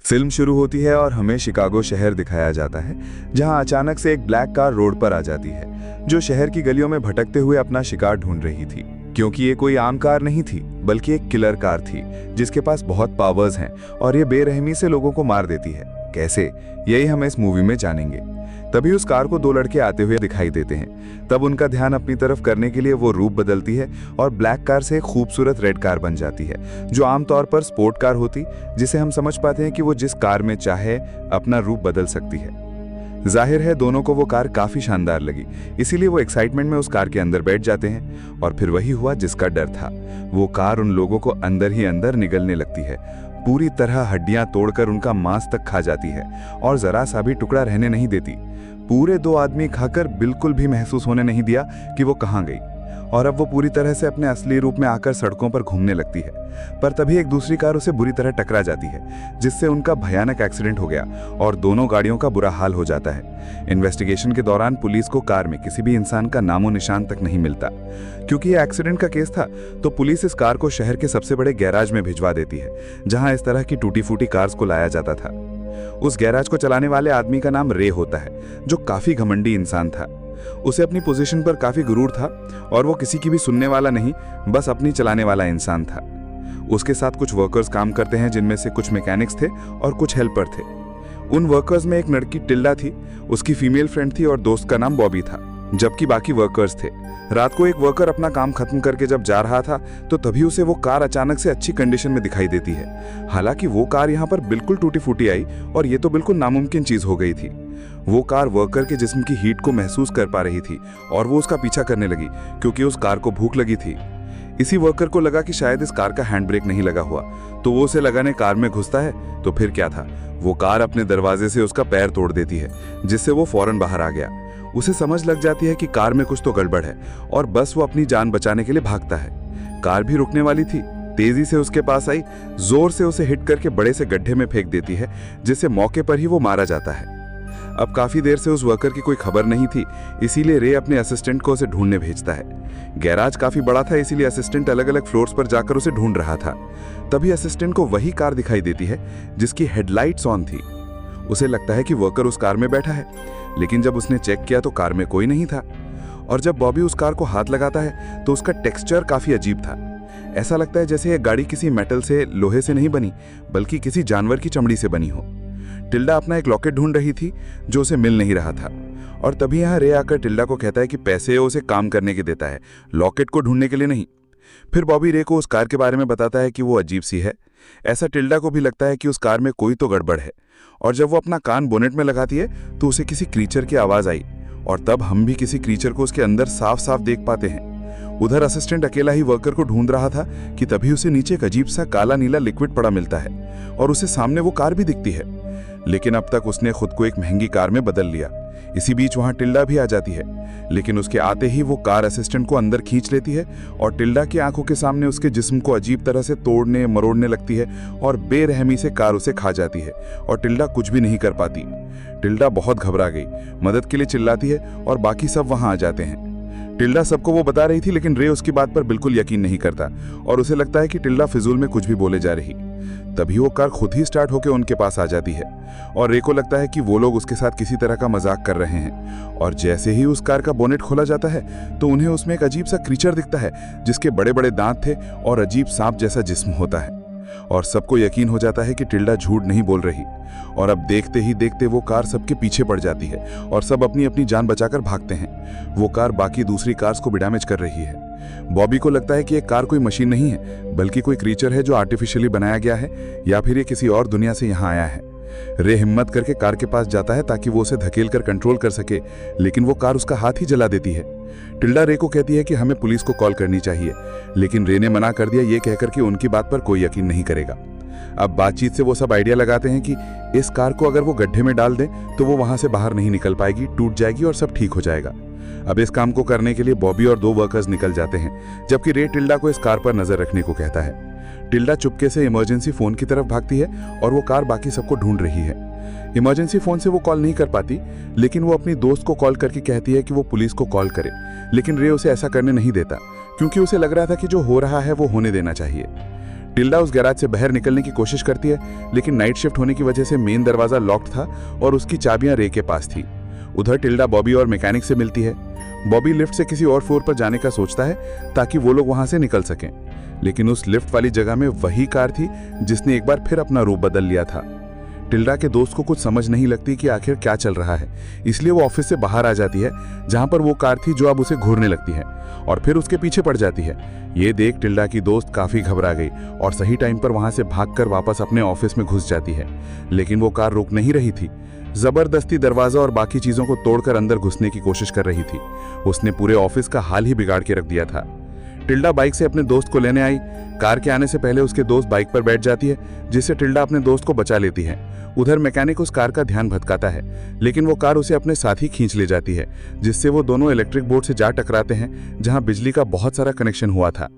Film शुरू होती है और हमें शिकागो शहर दिखाया जाता है, जहां अचानक से एक ब्लैक कार रोड पर आ जाती है, जो शहर की गलियों में भटकते हुए अपना शिकार ढूंढ रही थी। क्योंकि ये कोई आम कार नहीं थी, बल्कि एक किलर कार थी, जिसके पास बहुत पावर्स हैं और ये बेरहमी से लोगों को मार देती है। कैसे, यही हम इस मूवी में जानेंगे। तभी उस कार को दो लड़के आते हुए दिखाई देते हैं। तब उनका ध्यान अपनी तरफ करने के लिए वो रूप बदलती है और ब्लैक कार से एक खूबसूरत रेड कार बन जाती है, जो आमतौर पर स्पोर्ट कार होती, जिसे हम समझ पाते हैं कि वो जिस कार में चाहे अपना रूप बदल सकती है। जाहिर है दोनों को वो कार काफी शानदार लगी, इसीलिए वो एक्साइटमेंट में उस कार के अंदर बैठ जाते हैं। और फिर वही हुआ जिसका डर था। वो कार उन लोगों को अंदर ही अंदर निगलने लगती है, पूरी तरह हड्डियां तोड़कर उनका मांस तक खा जाती है और जरा सा भी टुकड़ा रहने नहीं देती। पूरे 2 आदमी खाकर बिल्कुल भी महसूस होने नहीं दिया कि वो कहाँ गई। और अब वो पूरी तरह से अपने असली रूप में आकर सड़कों पर घूमने लगती है। पर तभी एक दूसरी कार उसे बुरी तरह टकरा जाती है, जिससे उनका भयानक एक्सीडेंट हो गया और दोनों गाड़ियों का बुरा हाल हो जाता है। इन्वेस्टिगेशन के दौरान पुलिस को कार में किसी भी इंसान का नामो निशान तक नहीं मिलता। क्योंकि ये एक्सीडेंट का केस था, तो पुलिस इस कार को शहर के सबसे बड़े गैराज में भिजवा देती है, जहां इस तरह की टूटी फूटी कार्स को लाया जाता था। उस गैराज को चलाने वाले आदमी का नाम रे होता है, जो काफी घमंडी इंसान था। उसे अपनी पोजीशन पर काफी गुरूर था और वो किसी की भी सुनने वाला नहीं, बस अपनी चलाने वाला इंसान था। उसके साथ कुछ वर्कर्स काम करते हैं, जिनमें से कुछ मैकेनिक्स थे और कुछ हेल्पर थे। उन वर्कर्स में एक लड़की टिल्डा थी, उसकी फीमेल फ्रेंड थी और दोस्त का नाम बॉबी था, जबकि बाकी वर्कर्स थे। रात को एक वर्कर अपना काम खत्म करके जब जा रहा था, तो तभी उसे वो कार अचानक से अच्छी कंडीशन में दिखाई देती है। हालांकि वो कार यहाँ पर बिल्कुल टूटी फूटी आई और ये तो बिल्कुल नामुमकिन चीज हो गई थी। वो कार वर्कर के जिस्म की हीट को महसूस कर पा रही थी और वो उसका पीछा करने लगी, क्योंकि उस कार को भूख लगी थी। इसी वर्कर को लगा कि शायद इस कार का हैंड ब्रेक नहीं लगा हुआ, तो वो उसे लगाने कार में घुसता है। तो फिर क्या था, वो कार अपने दरवाजे से उसका पैर तोड़ देती है, जिससे वो फौरन बाहर आ गया। उसे समझ लग जाती है कि कार में कुछ तो गड़बड़ है और बस वो अपनी जान बचाने के लिए भागता है। कार भी रुकने वाली थी, तेजी से उसके पास आई, जोर से उसे हिट करके बड़े से गड्ढे में फेंक देती है, जिससे मौके पर ही वो मारा जाता है। अब काफी देर से उस वर्कर की कोई खबर नहीं थी, इसीलिए रे अपने असिस्टेंट को उसे ढूंढने भेजता है। गैराज काफी बड़ा था, इसीलिए असिस्टेंट अलग अलग फ्लोर्स पर जाकर उसे ढूंढ रहा था। तभी असिस्टेंट को वही कार दिखाई देती है जिसकी हेडलाइट्स ऑन थी। उसे लगता है कि वर्कर उस कार में बैठा है, लेकिन जब उसने चेक किया तो कार में कोई नहीं था। और जब बॉबी उस कार को हाथ लगाता है तो उसका टेक्सचर काफी अजीब था। ऐसा लगता है जैसे यह गाड़ी किसी मेटल से, लोहे से नहीं बनी, बल्कि किसी जानवर की चमड़ी से बनी हो। टिल्डा अपना एक लॉकेट ढूंढ रही थी, जो उसे मिल नहीं रहा था। और तभी यहाँ रे आकर टिल्डा को कहता है कि पैसे उसे काम करने के देता है, लॉकेट को ढूंढने के लिए नहीं। फिर बॉबी रे को उस कार के बारे में बताता है कि वो अजीब सी है। ऐसा टिल्डा को भी लगता है कि उस कार में कोई तो गड़बड़ है। और जब वो अपना कान बोनेट में लगाती है, तो उसे किसी क्रीचर की आवाज आई, और तब हम भी किसी क्रीचर को उसके अंदर साफ साफ देख पाते हैं। उधर असिस्टेंट अकेला ही वर्कर को ढूंढ रहा था कि तभी उसे नीचे एक अजीब सा काला नीला लिक्विड पड़ा मिलता है और उसे सामने वो कार भी दिखती है। लेकिन अब तक उसने खुद को एक महंगी कार में बदल लिया। इसी बीच वहां टिल्डा भी आ जाती है, लेकिन उसके आते ही वो कार असिस्टेंट को अंदर खींच लेती है और टिल्डा की आंखों के सामने उसके जिस्म को अजीब तरह से तोड़ने मरोड़ने लगती है और बेरहमी से कार उसे खा जाती है और टिल्डा कुछ भी नहीं कर पाती। टिल्डा बहुत घबरा गई, मदद के लिए चिल्लाती है और बाकी सब वहां आ जाते हैं। टिल्डा सबको वो बता रही थी, लेकिन रे उसकी बात पर बिल्कुल यकीन नहीं करता और उसे लगता है कि टिल्डा फिजूल में कुछ भी बोले जा रही। तभी वो कार खुद ही स्टार्ट होकर उनके पास आ जाती है और रे को लगता है कि वो लोग उसके साथ किसी तरह का मजाक कर रहे हैं। और जैसे ही उस कार का बोनेट खोला जाता है, तो उन्हें उसमें एक अजीब सा क्रीचर दिखता है, जिसके बड़े बड़े दांत थे और अजीब सांप जैसा जिस्म होता है। और सबको यकीन हो जाता है कि टिल्डा झूठ नहीं बोल रही। और अब देखते ही देखते वो कार सबके पीछे पड़ जाती है और सब अपनी अपनी जान बचाकर भागते हैं। वो कार बाकी दूसरी कार्स को भी डैमेज कर रही है। बॉबी को लगता है कि ये कार कोई मशीन नहीं है, बल्कि कोई क्रीचर है जो आर्टिफिशियली बनाया गया है, या फिर ये किसी और दुनिया से यहाँ आया है। रे हिम्मत करके कार के पास जाता है ताकि वो उसे धकेल कर कंट्रोल कर सके, लेकिन वो कार उसका हाथ ही जला देती है। टिल्डा रे को कहती है कि हमें पुलिस को कॉल करनी चाहिए, लेकिन रे ने मना कर दिया, ये कहकर कि उनकी बात पर कोई यकीन नहीं करेगा। अब बातचीत से वो सब आइडिया लगाते हैं कि इस कार को अगर वो गड्ढे में डाल दें तो वो वहां से बाहर नहीं निकल पाएगी, टूट जाएगी और सब ठीक हो जाएगा। अब इस काम को करने के लिए बॉबी और 2 वर्कर्स निकल जाते हैं, जबकि रे टिल्डा को इस कार पर नजर रखने को कहता है। टिल्डा चुपके से इमरजेंसी फोन की तरफ भागती है और वो कार बाकी सबको ढूंढ रही है। इमरजेंसी फोन से वो कॉल नहीं कर पाती, लेकिन वो अपनी दोस्त को कॉल करके कहती है कि वो पुलिस को कॉल करे, लेकिन रे उसे ऐसा करने नहीं देता, क्योंकि उसे लग रहा था कि जो हो रहा है वो होने देना चाहिए। टिल्डा उस गैराज से बाहर निकलने की कोशिश करती है, लेकिन नाइट शिफ्ट होने की वजह से मेन दरवाजा लॉक्ड था और उसकी चाबियां रे के पास थी। उधर टिल्डा बॉबी और मैकेनिक से मिलती है। बॉबी लिफ्ट से किसी और फ्लोर पर जाने का सोचता है ताकि वो लोग वहां से निकल सकें, लेकिन उस लिफ्ट वाली जगह में वही कार थी जिसने एक बार फिर अपना रूप बदल लिया था। टिल्डा के दोस्त को कुछ समझ नहीं लगती कि आखिर क्या चल रहा है, इसलिए वो ऑफिस से बाहर आ जाती है जहां पर वो कार थी जो अब उसे घूरने लगती है और फिर उसके पीछे पड़ जाती है। ये देख टिल्डा की दोस्त काफी घबरा गई और सही टाइम पर वहां से भागकर वापस अपने ऑफिस में घुस जाती है, लेकिन वो कार रुक नहीं रही थी। जबरदस्ती दरवाजा और बाकी चीजों को तोड़कर अंदर घुसने की कोशिश कर रही थी। उसने पूरे ऑफिस का हाल ही बिगाड़ के रख दिया था। टिल्डा बाइक से अपने दोस्त को लेने आई। कार के आने से पहले उसके दोस्त बाइक पर बैठ जाती है, जिससे टिल्डा अपने दोस्त को बचा लेती है। उधर मैकेनिक उस कार का ध्यान भटकाता है, लेकिन वो कार उसे अपने साथ ही खींच ले जाती है, जिससे वो दोनों इलेक्ट्रिक बोर्ड से जा टकराते हैं जहां बिजली का बहुत सारा कनेक्शन हुआ था।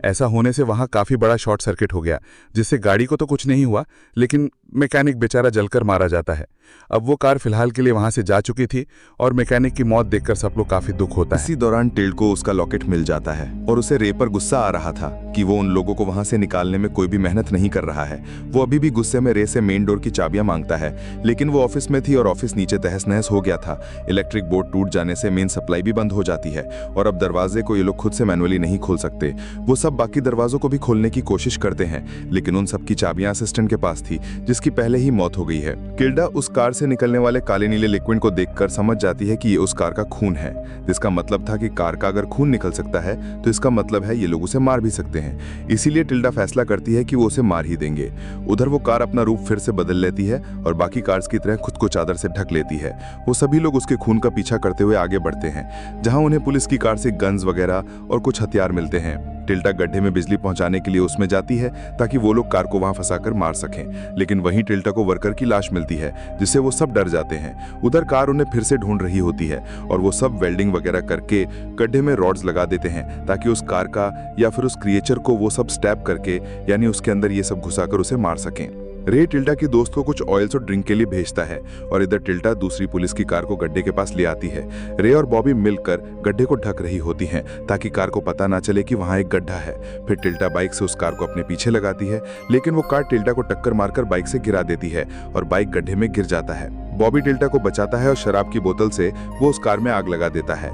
ऐसा होने से वहां काफी बड़ा शॉर्ट सर्किट हो गया, जिससे गाड़ी को तो कुछ नहीं हुआ, लेकिन मैकेनिक बेचारा जलकर मारा जाता है। अब वो कार फिलहाल के लिए वहां से जा चुकी थी और मैकेनिक की मौत देखकर सब लोग काफी दुख होता है। इसी दौरान टिल्ड को उसका लॉकेट मिल जाता है और उसे रे पर गुस्सा आ रहा था कि वो उन लोगों को वहां से निकालने में कोई भी मेहनत नहीं कर रहा है। वो अभी भी गुस्से में रे से मेन डोर की चाबियां मांगता है, लेकिन वो ऑफिस में थी और ऑफिस नीचे तहस नहस हो गया था। इलेक्ट्रिक बोर्ड टूट जाने से मेन सप्लाई भी बंद हो जाती है और अब दरवाजे को ये लोग खुद से मैनुअली नहीं खोल सकते। वो सब बाकी दरवाजों को भी खोलने की कोशिश करते हैं, लेकिन उन सब की चाबियां असिस्टेंट के पास थी, जिसकी पहले ही मौत हो गई है। टिल्डा उस कार से निकलने वाले काले नीले लिक्विड को देखकर समझ जाती है कि ये उस कार का खून है, जिसका मतलब था कि कार का अगर खून निकल सकता है तो इसका मतलब है ये लोग उसे मार भी सकते हैं। इसीलिए टिल्डा फैसला करती है कि वो उसे मार ही देंगे। उधर वो कार अपना रूप फिर से बदल लेती है और बाकी कार्स की तरह खुद को चादर से ढक लेती है। वो सभी लोग उसके खून का पीछा करते हुए आगे बढ़ते हैं, जहां उन्हें पुलिस की कार से गन्स वगैरह और कुछ हथियार मिलते हैं। टिल्डा गड्ढे में बिजली पहुंचाने के लिए उसमें जाती है ताकि वो लोग कार को वहां फंसाकर मार सकें, लेकिन वहीं टिल्डा को वर्कर की लाश मिलती है, जिससे वो सब डर जाते हैं। उधर कार उन्हें फिर से ढूंढ रही होती है और वो सब वेल्डिंग वगैरह करके गड्ढे में रॉड्स लगा देते हैं ताकि उस कार का या फिर उस क्रिएचर को वो सब स्टैब करके, यानी उसके अंदर ये सब घुसाकर उसे मार सकें। रे टिल्डा की दोस्त को कुछ ऑयल्स और ड्रिंक के लिए भेजता है और इधर टिल्डा दूसरी पुलिस की कार को गड्ढे के पास ले आती है। रे और बॉबी मिलकर गड्ढे को ढक रही होती हैं ताकि कार को पता ना चले कि वहां एक गड्ढा है। फिर टिल्डा बाइक से उस कार को अपने पीछे लगाती है, लेकिन वो कार टिल्डा को टक्कर मारकर बाइक से गिरा देती है और बाइक गड्ढे में गिर जाता है। बॉबी टिल्डा को बचाता है और शराब की बोतल से वो उस कार में आग लगा देता है।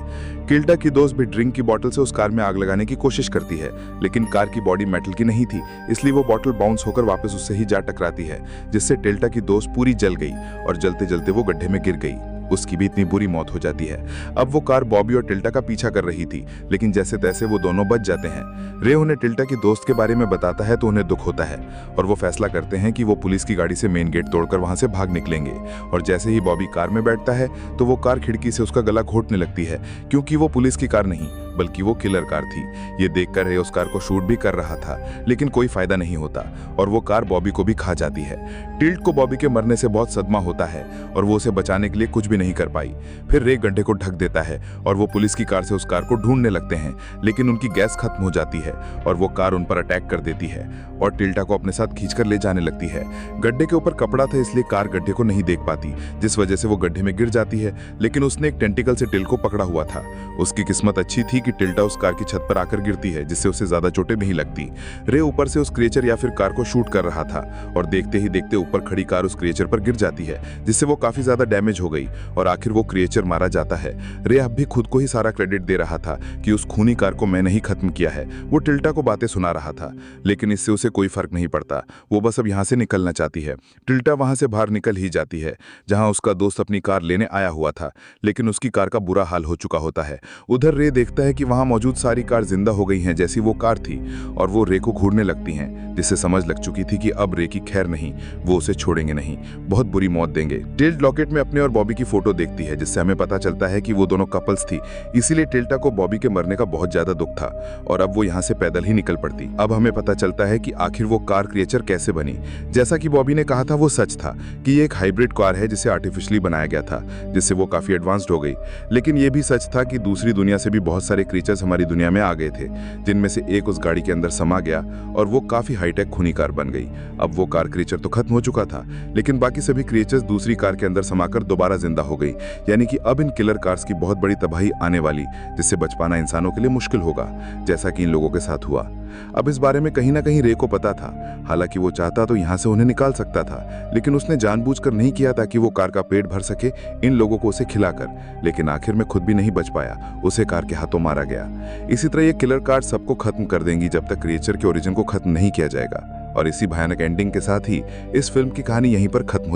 टिल्डा की दोस्त भी ड्रिंक की बोतल से उस कार में आग लगाने की कोशिश करती है, लेकिन कार की बॉडी मेटल की नहीं थी, इसलिए वो बोतल बाउंस होकर वापस उससे ही जा टकराती है, जिससे टिल्डा की दोस्त पूरी जल गई और जलते जलते वो गड्ढे में गिर गई। उसकी भी इतनी बुरी मौत हो जाती है। अब वो कार बॉबी और टिल्डा का पीछा कर रही थी, लेकिन जैसे तैसे वो दोनों बच जाते हैं। रे उन्हें टिल्डा की दोस्त के बारे में बताता है तो उन्हें दुख होता है और वो फैसला करते हैं कि वो पुलिस की गाड़ी से मेन गेट तोड़कर वहां से भाग निकलेंगे। और जैसे ही बॉबी कार में बैठता है तो वो कार खिड़की से उसका गला घोटने लगती है, क्योंकि वो पुलिस की कार नहीं बल्कि वो किलर कार थी। ये देखकर रे उस कार को शूट भी कर रहा था, लेकिन कोई फायदा नहीं होता और वो कार बॉबी को भी खा जाती है। टिल्ड को बॉबी के मरने से बहुत सदमा होता है और वो उसे बचाने के लिए कुछ भी नहीं कर पाई। फिर रे गड्ढे को ढक देता है और वो पुलिस की कार से उस कार को ढूंढने लगते हैं, लेकिन उनकी गैस खत्म हो जाती है और वो कार उन पर अटैक कर देती है और टिल्डा को अपने साथ खींचकर ले जाने लगती है। गड्ढे के ऊपर कपड़ा था, इसलिए कार गड्ढे को नहीं देख पाती, जिस वजह से वो गड्ढे में गिर जाती है, लेकिन उसने एक टेंटिकल से टिल्ड को पकड़ा हुआ था। उसकी किस्मत अच्छी थी कि टिल्डा उस कार की छत पर आकर गिरती है, जिससे उसे ज्यादा चोटें नहीं लगती। रे ऊपर से उस क्रिएचर या फिर कार को शूट कर रहा था और देखते ही देखते ऊपर खड़ी कार उस क्रिएचर पर गिर जाती है, जिससे वो काफी ज्यादा डैमेज हो गई और आखिर वो क्रिएचर मारा जाता है। रे अब भी खुद को ही सारा क्रेडिट दे रहा था कि उस खूनी कार को मैंने ही खत्म किया है। वो टिल्डा को बातें सुना रहा था, लेकिन इससे उसे कोई फर्क नहीं पड़ता। वो बस अब यहाँ से निकलना चाहती है। टिल्डा वहां से बाहर निकल ही जाती है, जहां उसका दोस्त अपनी कार लेने आया हुआ था, लेकिन उसकी कार का बुरा हाल हो चुका होता है। उधर रे देखता है कि वहां मौजूद सारी कार जिंदा हो गई हैं जैसी वो कार थी और वो रे को घूरने लगती हैं, जिससे समझ लग चुकी थी कि अब रे की खैर नहीं, वो उसे छोड़ेंगे नहीं, बहुत बुरी मौत देंगे। टिल्ड लॉकेट में अपने और बॉबी की फोटो देखती है, जिससे हमें पता चलता है कि वो दोनों कपल्स थी, इसीलिए टिल्डा को बॉबी के मरने का बहुत ज्यादा दुख था और अब वो यहाँ से पैदल ही निकल पड़ती। अब हमें पता चलता है कि आखिर वो कार क्रिएचर कैसे बनी। जैसा कि बॉबी ने कहा था वो सच था कि ये एक हाइब्रिड कार है जिसे आर्टिफिशियली बनाया गया था, जिससे वो काफी एडवांस्ड हो गई। लेकिन ये भी सच था कि दूसरी दुनिया से भी बहुत सारे क्रिएचर्स हमारी दुनिया में आ गए थे, जिनमें से एक उस गाड़ी के अंदर समा गया और वो काफी हाईटेक खूनी कार बन गई। अब वो कार क्रिएचर तो खत्म हो चुका था, लेकिन बाकी सभी क्रिएचर्स दूसरी कार के अंदर समाकर दोबारा जिंदा हो गई। यानी कि अब इन किलर कार्स की बहुत बड़ी तबाही आने वाली, जिससे बच पाना इंसानों के लिए मुश्किल होगा, जैसा कि इन लोगों के साथ हुआ। अब इस बारे में कहीं ना कहीं रे को पता था। हालांकि वो चाहता तो यहाँ से उन्हें निकाल सकता था, लेकिन उसने जानबूझकर नहीं किया ताकि वो कार का पेट भर सके इन लोगों को उसे खिलाकर। लेकिन आखिर में खुद भी नहीं बच पाया, उसे कार के हाथों मारा गया। इसी तरह ये किलर कार्ड सबको खत्म कर देंगी जब तक क्रिएचर के ओरिजिन को खत्म नहीं किया जाएगा। और इसी भयानक एंडिंग के साथ ही इस फिल्म की कहानी यहीं पर खत्म हो